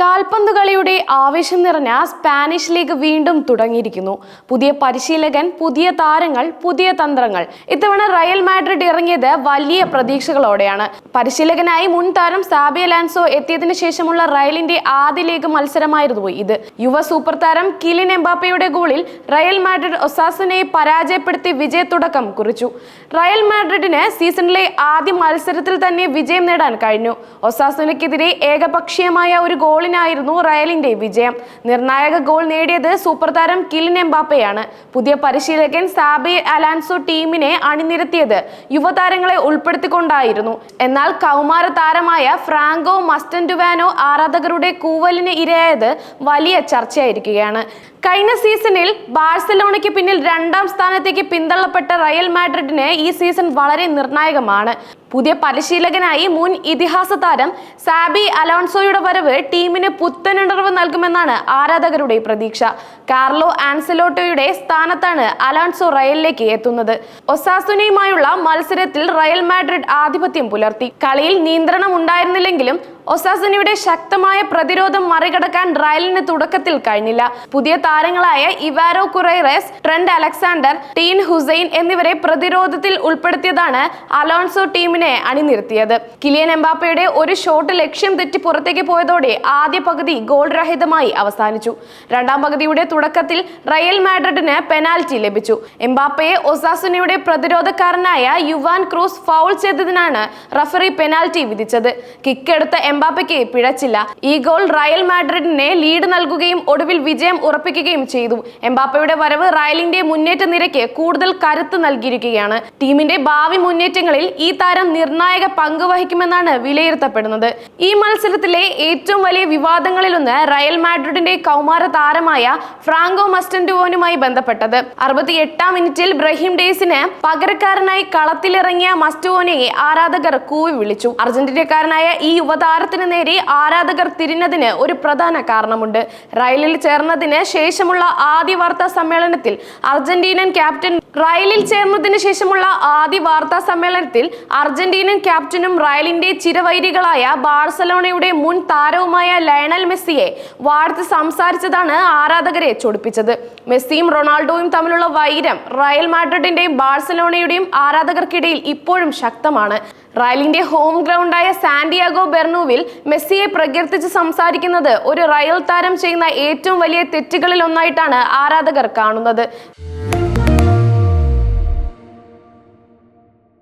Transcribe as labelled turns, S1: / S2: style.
S1: കാൽപന്തുകളിയുടെ ആവേശം നിറഞ്ഞ Spanish league വീണ്ടും തുടങ്ങിയിരിക്കുന്നു. പുതിയ പരിശീലകൻ, പുതിയ താരങ്ങൾ, പുതിയ തന്ത്രങ്ങൾ. ഇത്തവണ റയൽ മാഡ്രിഡ് ഇറങ്ങിയത് വലിയ പ്രതീക്ഷകളോടെയാണ്. പരിശീലകനായി മുൻ താരം സാബി അലോൻസോ എത്തിയതിനു ശേഷമുള്ള റയലിന്റെ ആദ്യ ലീഗ് മത്സരമായിരുന്നു ഇത്. യുവ സൂപ്പർ താരം കിലിയൻ എംബാപ്പയുടെ ഗോളിൽ റയൽ മാഡ്രിഡ് ഒസാസുനയെ പരാജയപ്പെടുത്തി വിജയത്തുടക്കം കുറിച്ചു. റയൽ മാഡ്രിഡിന് സീസണിലെ ആദ്യ മത്സരത്തിൽ തന്നെ വിജയം നേടാൻ കഴിഞ്ഞു. ഒസാസുനയ്ക്കെതിരെ ഏകപക്ഷീയമായ ഒരു ഗോളിനായിരുന്നു റയലിന്റെ വിജയം. നിർണായക ഗോൾ നേടിയത് സൂപ്പർ താരം കിലിയൻ എംബാപ്പയാണ്. പുതിയ പരിശീലകൻ സാബി അലോൻസോ ടീമിനെ അണിനിരത്തിയത് യുവതാരങ്ങളെ ഉൾപ്പെടുത്തിക്കൊണ്ടായിരുന്നു. എന്നാൽ കൗമാര താരമായ ഫ്രാങ്കോ മസ്റ്റൻഡുവാനോ ആരാധകരുടെ കൂവലിന് ഇരയായത് വലിയ ചർച്ചയായിരിക്കുകയാണ്. കഴിഞ്ഞ സീസണിൽ ബാഴ്സലോണയ്ക്ക് പിന്നിൽ രണ്ടാം സ്ഥാനത്തേക്ക് പിന്തള്ളപ്പെട്ട റയൽ മാഡ്രിഡിന് ഈ സീസൺ വളരെ നിർണായകമാണ്. പുതിയ പരിശീലകനായി മുൻ ഇതിഹാസ താരം സാബി അലോൻസോയുടെ വരവ് ടീമിന് പുത്തനുണർവ് നൽകുമെന്നാണ് ആരാധകരുടെ പ്രതീക്ഷ. കാർലോ ആൻസെലോട്ടിയുടെ സ്ഥാനത്താണ് അലോൻസോ റയലിലേക്ക് എത്തുന്നത്. ഒസാസുനയുമായുള്ള മത്സരത്തിൽ റയൽ മാഡ്രിഡ് ആധിപത്യം പുലർത്തി. കളിയിൽ നിയന്ത്രണം ഉണ്ടായിരുന്നില്ലെങ്കിലും ഒസാസുനയുടെ ശക്തമായ പ്രതിരോധം മറികടക്കാൻ റയലിന് തുടക്കത്തിൽ കഴിഞ്ഞില്ല. പുതിയ താരങ്ങളായ ഇവാരോ കുറേറസ്, ട്രെന്റ് അലക്സാണ്ടർ, ടീൻ ഹുസൈൻ എന്നിവരെ പ്രതിരോധത്തിൽ ഉൾപ്പെടുത്തിയതാണ് അലോൻസോ ടീമിനെ അണിനിരത്തിയത്. കിലിയൻ എംബാപ്പയുടെ ഒരു ഷോട്ട് ലക്ഷ്യം തെറ്റി പുറത്തേക്ക് പോയതോടെ ആദ്യ പകുതി ഗോൾ രഹിതമായി അവസാനിച്ചു. രണ്ടാം പകുതിയുടെ തുടക്കത്തിൽ റയൽ മാഡ്രിഡിന് പെനാൽറ്റി ലഭിച്ചു. എംബാപ്പയെ ഒസാസുനയുടെ പ്രതിരോധക്കാരനായ യുവാൻ ക്രൂസ് ഫൗൾ ചെയ്തതിനാണ് റഫറി പെനാൽറ്റി വിധിച്ചത്. കിക്കെടുത്ത എംബാപ്പയ്ക്ക് പിഴച്ചില്ല. ഈ ഗോൾ റയൽ മാഡ്രിഡിനെ ലീഡ് നൽകുകയും ഒടുവിൽ വിജയം ഉറപ്പിക്കുകയും ചെയ്തു. എംബാപ്പയുടെ വരവ് റയലിന്റെ മുന്നേറ്റ നിരയ്ക്ക് കൂടുതൽ കരുത്ത് നൽകിയിരിക്കുകയാണ്. ടീമിന്റെ ഭാവി മുന്നേറ്റങ്ങളിൽ ഈ താരം നിർണായക പങ്ക് വഹിക്കുമെന്നാണ് വിലയിരുത്തപ്പെടുന്നത്. ഈ മത്സരത്തിലെ ഏറ്റവും വലിയ വിവാദങ്ങളിലൊന്ന് റയൽ മാഡ്രിഡിന്റെ കൗമാര താരമായ ഫ്രാങ്കോ മസ്റ്റൻഡുവാനുമായി ബന്ധപ്പെട്ടത്. 68-ാം മിനിറ്റിൽ ബ്രഹീം ഡേയ്സിന് പകരക്കാരനായി കളത്തിലിറങ്ങിയ മസ്റ്റോവനെയെ ആരാധകർ കൂവി വിളിച്ചു. അർജന്റീനക്കാരനായ ഈ യുവതാരത്തിന് നേരെ ആരാധകർ തിരിഞ്ഞതിന് ഒരു പ്രധാന കാരണമുണ്ട്. റയലിൽ ചേർന്നതിന് ശേഷമുള്ള ആദ്യ വാർത്താ സമ്മേളനത്തിൽ അർജന്റീനൻ ക്യാപ്റ്റനും റയലിന്റെ ചിരവൈരികളായ ബാഴ്സലോണയുടെ മുൻ താരവുമായ ലയണൽ മെസ്സിയെ വാഴ്ത്തി സംസാരിച്ചതാണ് ആരാധകരെ ചൊടിപ്പിച്ചത്. മെസ്സിയും റൊണാൾഡോയും തമ്മിലുള്ള വൈരം റയൽ മാഡ്രിഡിന്റെയും ബാഴ്സലോണയുടെയും ആരാധകർക്കിടയിൽ ഇപ്പോഴും ശക്തമാണ്. റയലിന്റെ ഹോം ഗ്രൗണ്ടായ സാന്റിയാഗോ ബെർണൂവിൽ മെസ്സിയെ പ്രകീർത്തിച്ച് സംസാരിക്കുന്നത് ഒരു റയൽ താരം ചെയ്യുന്ന ഏറ്റവും വലിയ തെറ്റുകളിൽ ഒന്നായിട്ടാണ് ആരാധകർ കാണുന്നത്.